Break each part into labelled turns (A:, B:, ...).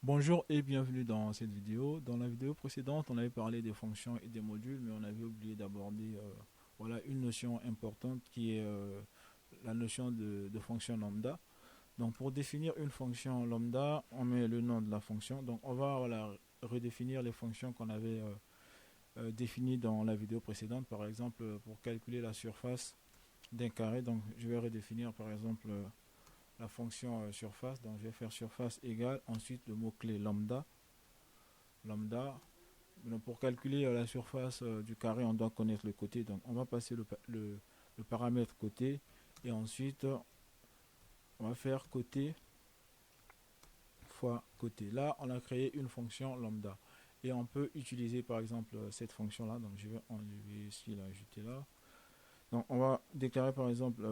A: Bonjour et bienvenue dans cette vidéo. Dans la vidéo précédente, on avait parlé des fonctions et des modules, mais on avait oublié d'aborder voilà, une notion importante qui est la notion de fonction lambda. Donc pour définir une fonction lambda, on met le nom de la fonction. Donc on va voilà, redéfinir les fonctions qu'on avait définies dans la vidéo précédente. Par exemple, pour calculer la surface d'un carré, donc je vais redéfinir par exemple la fonction surface. Donc je vais faire surface égale, ensuite le mot-clé lambda. Donc, pour calculer la surface du carré, on doit connaître le côté. Donc on va passer le paramètre côté et ensuite on va faire côté fois côté. Là, on a créé une fonction lambda et on peut utiliser par exemple cette fonction là. Donc je vais enlever ici, l'ajouter là. Donc on va déclarer par exemple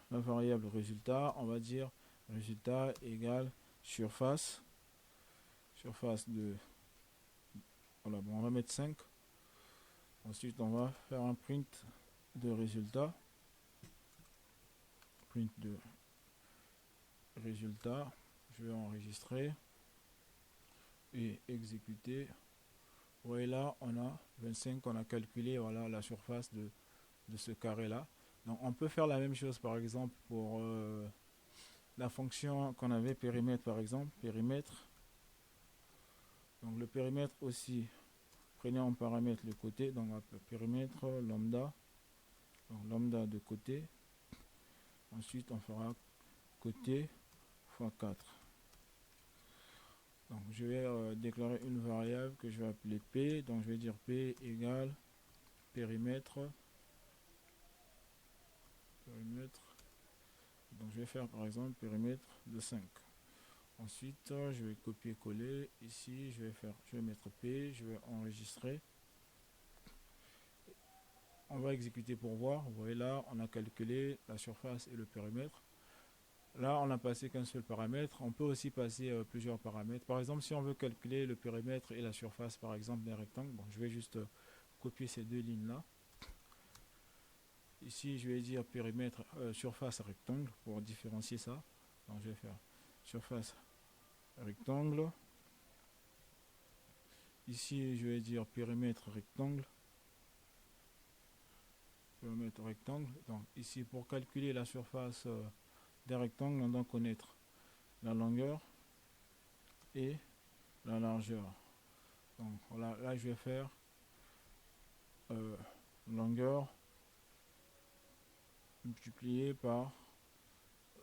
A: la variable résultat. On va dire résultat égale surface de voilà, bon, on va mettre 5. Ensuite on va faire un print de résultat, je vais enregistrer et exécuter. Et là on a 25, on a calculé voilà la surface de ce carré là. Donc on peut faire la même chose par exemple pour la fonction qu'on avait périmètre, par exemple périmètre. Donc le périmètre aussi, prenez en paramètre le côté, donc périmètre lambda, donc lambda de côté. Ensuite on fera côté fois 4. Donc je vais déclarer une variable que je vais appeler P. Donc je vais dire P égale périmètre. Donc je vais faire par exemple périmètre de 5. Ensuite je vais copier-coller. Ici je vais mettre P, je vais enregistrer. On va exécuter pour voir. Vous voyez là, on a calculé la surface et le périmètre. Là, on n'a passé qu'un seul paramètre. On peut aussi passer plusieurs paramètres. Par exemple, si on veut calculer le périmètre et la surface, par exemple, d'un rectangle, bon, je vais juste copier ces deux lignes-là. Ici, je vais dire périmètre, surface rectangle pour différencier ça. Donc, je vais faire surface rectangle. Ici, je vais dire périmètre rectangle. Donc, ici, pour calculer la surface des rectangles, on doit connaître la longueur et la largeur. Donc voilà, là je vais faire longueur multiplié par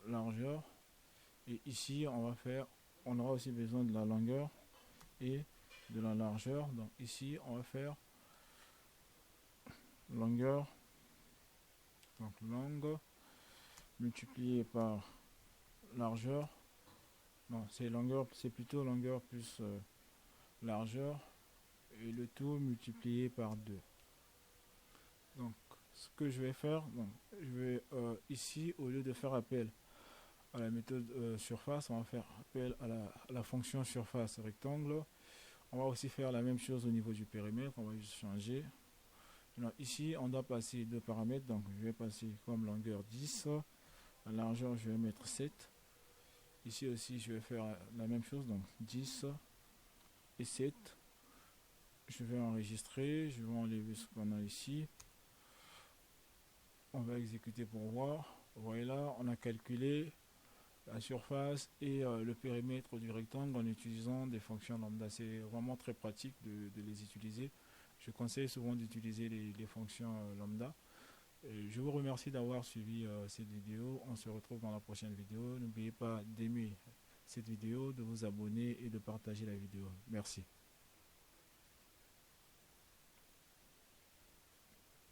A: largeur, et ici on aura aussi besoin de la longueur et de la largeur. Donc ici on va faire longueur, donc longue multiplié par largeur. Non, c'est plutôt longueur plus largeur, et le tout multiplié par 2. Donc ce que je vais faire, donc, je vais ici, au lieu de faire appel à la méthode surface, on va faire appel à la fonction surface rectangle. On va aussi faire la même chose au niveau du périmètre, on va juste changer. Alors, ici on doit passer deux paramètres, donc je vais passer comme longueur 10, la largeur je vais mettre 7. Ici aussi je vais faire la même chose, donc 10 et 7. Je vais enregistrer, je vais enlever ce qu'on a ici. On va exécuter pour voir. Voilà, on a calculé la surface et le périmètre du rectangle en utilisant des fonctions lambda. C'est vraiment très pratique de les utiliser. Je conseille souvent d'utiliser les fonctions lambda. Et je vous remercie d'avoir suivi cette vidéo. On se retrouve dans la prochaine vidéo. N'oubliez pas d'aimer cette vidéo, de vous abonner et de partager la vidéo. Merci.